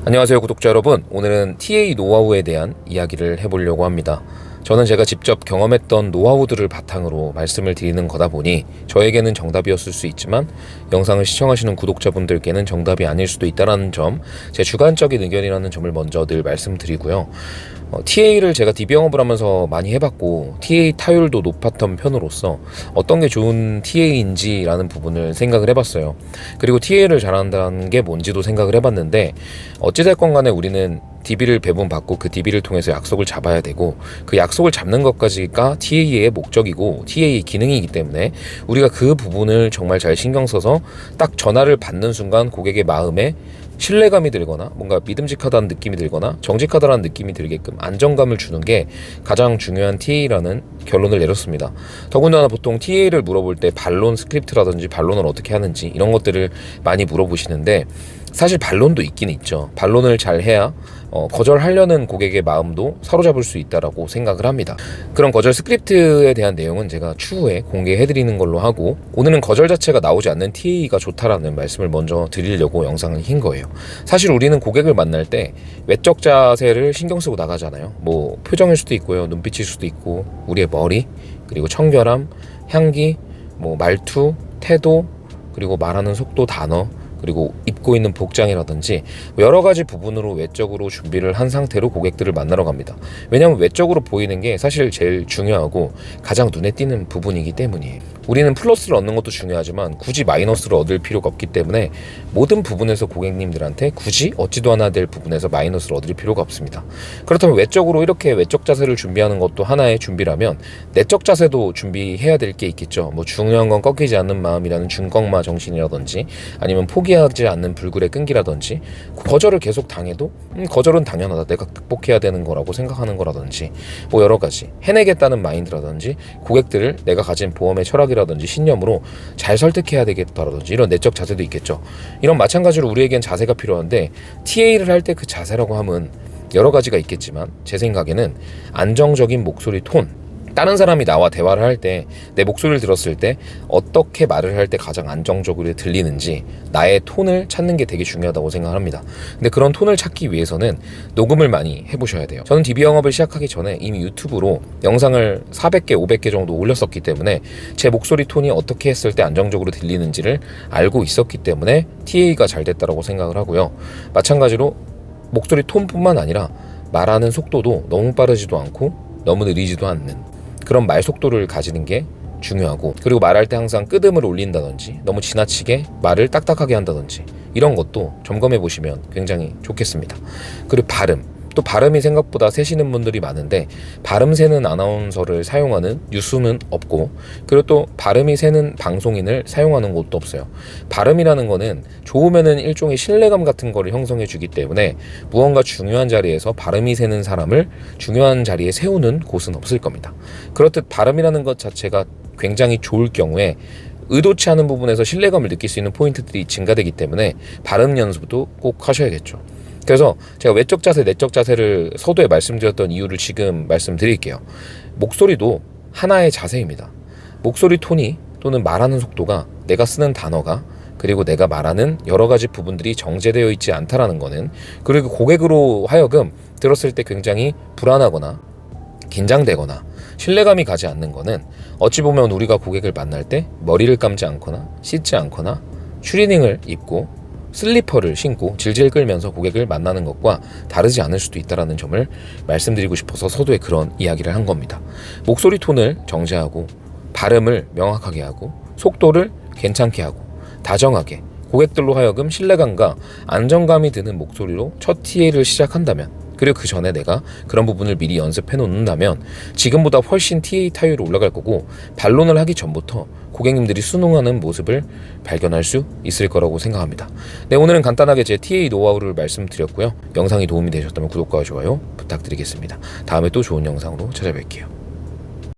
안녕하세요 구독자 여러분, 오늘은 TA 노하우에 대한 이야기를 해보려고 합니다. 저는 제가 직접 경험했던 노하우들을 바탕으로 말씀을 드리는 거다 보니 저에게는 정답이었을 수 있지만 영상을 시청하시는 구독자분들께는 정답이 아닐 수도 있다는 점, 제 주관적인 의견이라는 점을 먼저 늘 말씀드리고요. TA를 제가 DB영업을 하면서 많이 해봤고 TA 타율도 높았던 편으로서 어떤 게 좋은 TA인지라는 부분을 생각을 해봤어요. 그리고 TA를 잘한다는 게 뭔지도 생각을 해봤는데, 어찌됐건 간에 우리는 DB를 배분받고 그 DB를 통해서 약속을 잡아야 되고, 그 약속을 잡는 것까지가 TA의 목적이고 TA의 기능이기 때문에 우리가 그 부분을 정말 잘 신경 써서 딱 전화를 받는 순간 고객의 마음에 신뢰감이 들거나 뭔가 믿음직하다는 느낌이 들거나 정직하다는 느낌이 들게끔 안정감을 주는 게 가장 중요한 TA라는 결론을 내렸습니다. 더군다나 보통 TA를 물어볼 때 반론 스크립트라든지 반론을 어떻게 하는지 이런 것들을 많이 물어보시는데, 사실 반론도 있긴 있죠. 반론을 잘 해야 거절하려는 고객의 마음도 사로잡을 수 있다라고 생각을 합니다. 그런 거절 스크립트에 대한 내용은 제가 추후에 공개해드리는 걸로 하고, 오늘은 거절 자체가 나오지 않는 TA가 좋다라는 말씀을 먼저 드리려고 영상을 킨 거예요. 사실 우리는 고객을 만날 때 외적 자세를 신경 쓰고 나가잖아요. 뭐 표정일 수도 있고요, 눈빛일 수도 있고, 우리의 머리, 그리고 청결함, 향기, 뭐 말투, 태도, 그리고 말하는 속도, 단어, 그리고 입고 있는 복장이라든지 여러 가지 부분으로 외적으로 준비를 한 상태로 고객들을 만나러 갑니다. 왜냐하면 외적으로 보이는 게 사실 제일 중요하고 가장 눈에 띄는 부분이기 때문이에요. 우리는 플러스를 얻는 것도 중요하지만 굳이 마이너스를 얻을 필요가 없기 때문에 모든 부분에서 고객님들한테 굳이 얻지도 않아야 될 부분에서 마이너스를 얻을 필요가 없습니다. 그렇다면 외적으로 이렇게 외적 자세를 준비하는 것도 하나의 준비라면 내적 자세도 준비해야 될 게 있겠죠. 뭐 중요한 건 꺾이지 않는 마음이라는 중꺾마 정신이라든지, 아니면 포기하지 않는 불굴의 끈기라든지, 거절을 계속 당해도 거절은 당연하다, 내가 극복해야 되는 거라고 생각하는 거라든지, 뭐 여러 가지 해내겠다는 마인드라든지, 고객들을 내가 가진 보험의 철학이라든지 신념으로 잘 설득해야 되겠다라든지, 이런 내적 자세도 있겠죠. 이런 마찬가지로 우리에겐 자세가 필요한데, TA를 할 때 그 자세라고 하면 여러 가지가 있겠지만 제 생각에는 안정적인 목소리 톤, 다른 사람이 나와 대화를 할 때 내 목소리를 들었을 때 어떻게 말을 할 때 가장 안정적으로 들리는지 나의 톤을 찾는 게 되게 중요하다고 생각합니다. 근데 그런 톤을 찾기 위해서는 녹음을 많이 해보셔야 돼요. 저는 DB 영업을 시작하기 전에 이미 유튜브로 영상을 400개, 500개 정도 올렸었기 때문에 제 목소리 톤이 어떻게 했을 때 안정적으로 들리는지를 알고 있었기 때문에 TA가 잘 됐다고 생각을 하고요. 마찬가지로 목소리 톤뿐만 아니라 말하는 속도도 너무 빠르지도 않고 너무 느리지도 않는 그런 말 속도를 가지는 게 중요하고, 그리고 말할 때 항상 끄듬을 올린다든지 너무 지나치게 말을 딱딱하게 한다든지 이런 것도 점검해 보시면 굉장히 좋겠습니다. 그리고 또 발음이 생각보다 세시는 분들이 많은데 발음 세는 아나운서를 사용하는 뉴스는 없고, 그리고 또 발음이 세는 방송인을 사용하는 곳도 없어요. 발음이라는 거는 좋으면은 일종의 신뢰감 같은 거를 형성해 주기 때문에 무언가 중요한 자리에서 발음이 세는 사람을 중요한 자리에 세우는 곳은 없을 겁니다. 그렇듯 발음이라는 것 자체가 굉장히 좋을 경우에 의도치 않은 부분에서 신뢰감을 느낄 수 있는 포인트들이 증가되기 때문에 발음 연습도 꼭 하셔야겠죠. 그래서 제가 외적 자세, 내적 자세를 서두에 말씀드렸던 이유를 지금 말씀드릴게요. 목소리도 하나의 자세입니다. 목소리 톤이 또는 말하는 속도가, 내가 쓰는 단어가, 그리고 내가 말하는 여러 가지 부분들이 정제되어 있지 않다라는 거는, 그리고 고객으로 하여금 들었을 때 굉장히 불안하거나 긴장되거나 신뢰감이 가지 않는 거는, 어찌 보면 우리가 고객을 만날 때 머리를 감지 않거나 씻지 않거나 추리닝을 입고 슬리퍼를 신고 질질 끌면서 고객을 만나는 것과 다르지 않을 수도 있다는 점을 말씀드리고 싶어서 서두에 그런 이야기를 한 겁니다. 목소리 톤을 정제하고 발음을 명확하게 하고 속도를 괜찮게 하고 다정하게 고객들로 하여금 신뢰감과 안정감이 드는 목소리로 첫 TA를 시작한다면, 그리고 그 전에 내가 그런 부분을 미리 연습해 놓는다면 지금보다 훨씬 TA 타율이 올라갈 거고, 반론을 하기 전부터 고객님들이 순응하는 모습을 발견할 수 있을 거라고 생각합니다. 네, 오늘은 간단하게 제 TA 노하우를 말씀드렸고요. 영상이 도움이 되셨다면 구독과 좋아요 부탁드리겠습니다. 다음에 또 좋은 영상으로 찾아뵐게요.